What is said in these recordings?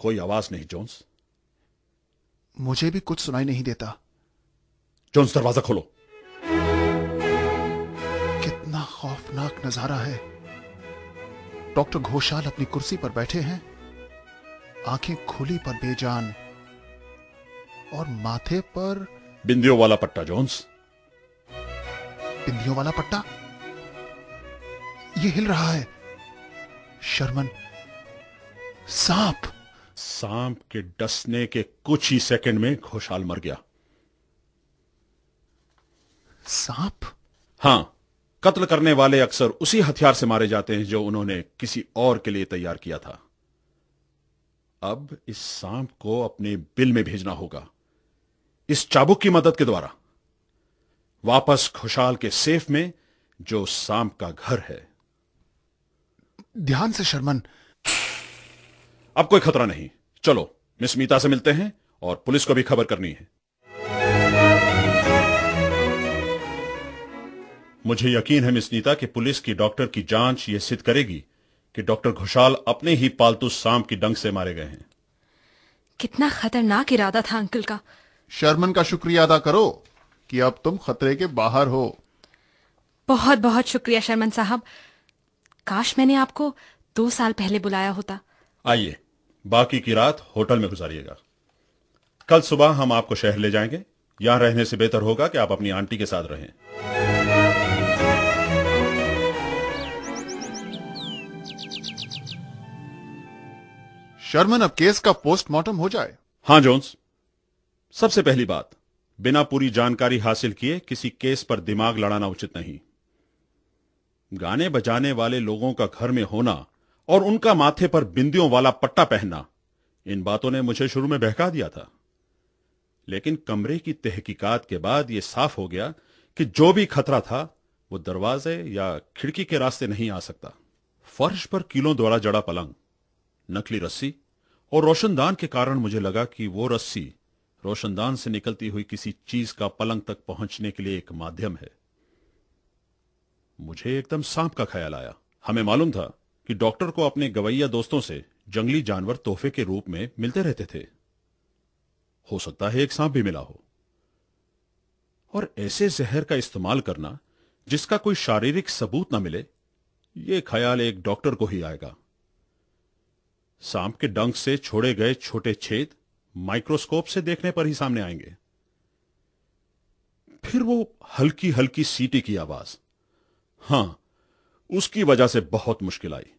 कोई आवाज नहीं जोन्स। मुझे भी कुछ सुनाई नहीं देता। जोन्स, दरवाजा खोलो। कितना खौफनाक नजारा है। डॉक्टर घोषाल अपनी कुर्सी पर बैठे हैं, आंखें खुली पर बेजान, और माथे पर बिंदियों वाला पट्टा। जोन्स, बिंदियों वाला पट्टा। ये हिल रहा है। शर्मन, सांप। सांप के डसने के कुछ ही सेकंड में घोषाल मर गया। सांप? हां, कत्ल करने वाले अक्सर उसी हथियार से मारे जाते हैं जो उन्होंने किसी और के लिए तैयार किया था। अब इस सांप को अपने बिल में भेजना होगा, इस चाबुक की मदद के द्वारा, वापस घोषाल के सेफ में जो सांप का घर है। ध्यान से शर्मन। अब कोई खतरा नहीं। चलो मिस मीता से मिलते हैं और पुलिस को भी खबर करनी है। मुझे यकीन है मिस नीता कि पुलिस की डॉक्टर की जांच यह सिद्ध करेगी कि डॉक्टर घोषाल अपने ही पालतू सांप की डंक से मारे गए हैं। कितना खतरनाक इरादा था अंकल का। शर्मन का शुक्रिया अदा करो कि अब तुम खतरे के बाहर हो। बहुत बहुत शुक्रिया शर्मन साहब। काश मैंने आपको 2 साल पहले बुलाया होता। आइए, बाकी की रात होटल में गुजारिएगा। कल सुबह हम आपको शहर ले जाएंगे। यहां रहने से बेहतर होगा कि आप अपनी आंटी के साथ रहें। शर्मन, अब केस का पोस्टमार्टम हो जाए। हां जोन्स, सबसे पहली बात, बिना पूरी जानकारी हासिल किए किसी केस पर दिमाग लड़ाना उचित नहीं। गाने बजाने वाले लोगों का घर में होना और उनका माथे पर बिंदियों वाला पट्टा पहनना, इन बातों ने मुझे शुरू में बहका दिया था। लेकिन कमरे की तहकीकात के बाद यह साफ हो गया कि जो भी खतरा था वो दरवाजे या खिड़की के रास्ते नहीं आ सकता। फर्श पर कीलों द्वारा जड़ा पलंग, नकली रस्सी और रोशनदान के कारण मुझे लगा कि वो रस्सी रोशनदान से निकलती हुई किसी चीज का पलंग तक पहुंचने के लिए एक माध्यम है। मुझे एकदम सांप का ख्याल आया। हमें मालूम था कि डॉक्टर को अपने गवैया दोस्तों से जंगली जानवर तोहफे के रूप में मिलते रहते थे। हो सकता है एक सांप भी मिला हो। और ऐसे जहर का इस्तेमाल करना जिसका कोई शारीरिक सबूत ना मिले, यह ख्याल एक डॉक्टर को ही आएगा। सांप के डंक से छोड़े गए छोटे छेद माइक्रोस्कोप से देखने पर ही सामने आएंगे। फिर वो हल्की हल्की सीटी की आवाज, हां, उसकी वजह से बहुत मुश्किल आई।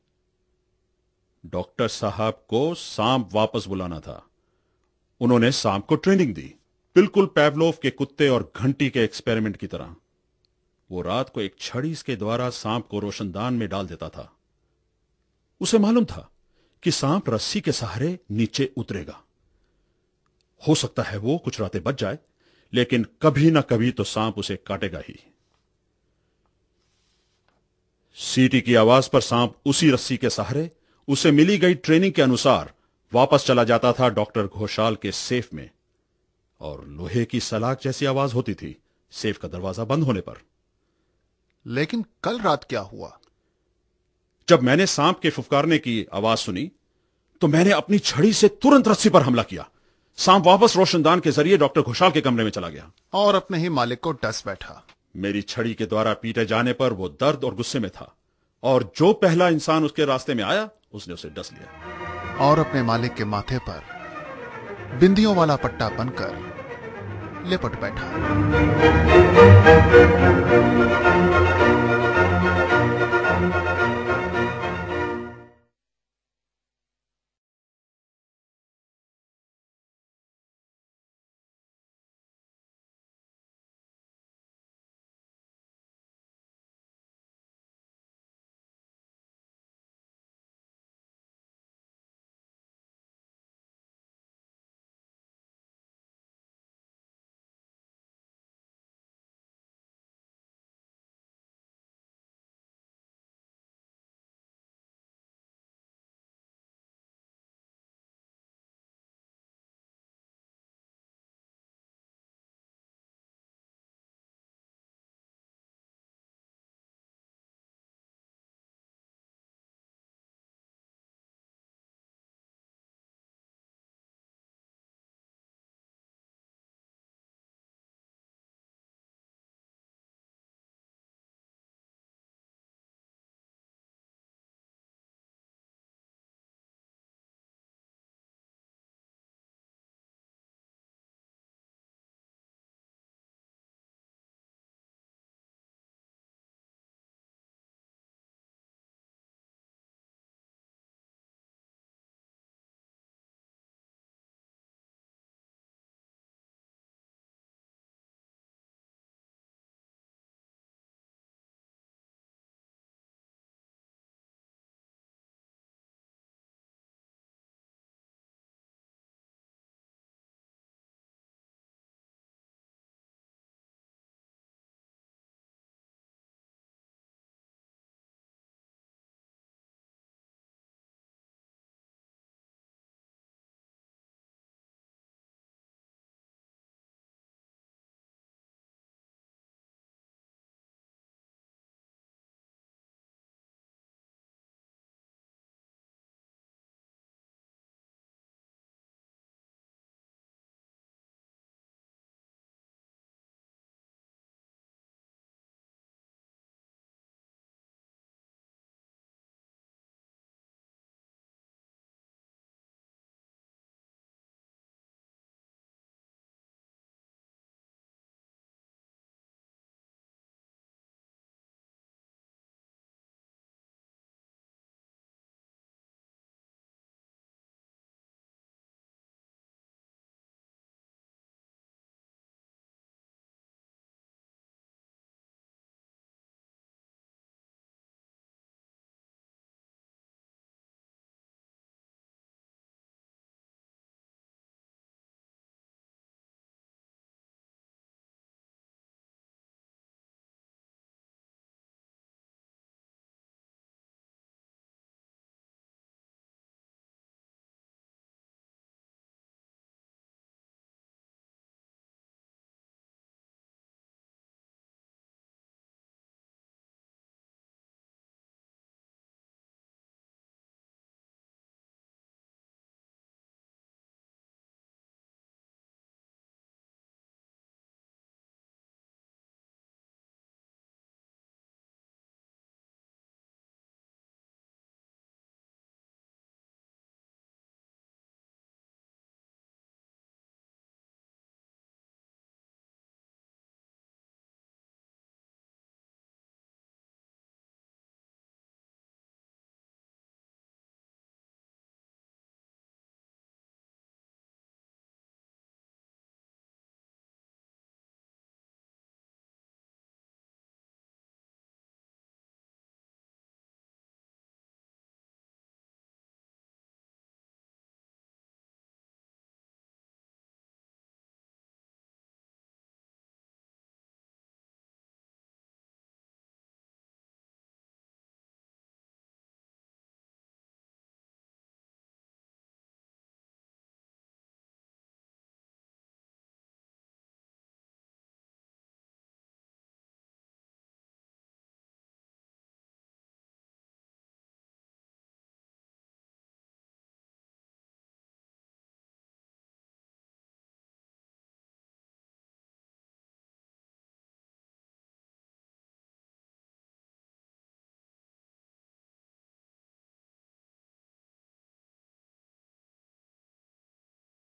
डॉक्टर साहब को सांप वापस बुलाना था। उन्होंने सांप को ट्रेनिंग दी, बिल्कुल पैवलोव के कुत्ते और घंटी के एक्सपेरिमेंट की तरह। वो रात को एक छड़ी के द्वारा सांप को रोशनदान में डाल देता था। उसे मालूम था कि सांप रस्सी के सहारे नीचे उतरेगा। हो सकता है वो कुछ रातें बच जाए, लेकिन कभी ना कभी तो सांप उसे काटेगा ही। सीटी की आवाज पर सांप उसी रस्सी के सहारे उसे मिली गई ट्रेनिंग के अनुसार वापस चला जाता था डॉक्टर घोषाल के सेफ में, और लोहे की सलाख जैसी आवाज होती थी सेफ का दरवाजा बंद होने पर। लेकिन कल रात क्या हुआ? जब मैंने सांप के फुफकारने की आवाज सुनी तो मैंने अपनी छड़ी से तुरंत रस्सी पर हमला किया। सांप वापस रोशनदान के जरिए डॉक्टर घोषाल के कमरे में चला गया और अपने ही मालिक को डस बैठा। मेरी छड़ी के द्वारा पीटे जाने पर वो दर्द और गुस्से में था, और जो पहला इंसान उसके रास्ते में आया उसने उसे डस लिया और अपने मालिक के माथे पर बिंदियों वाला पट्टा बनकर लिपट बैठा।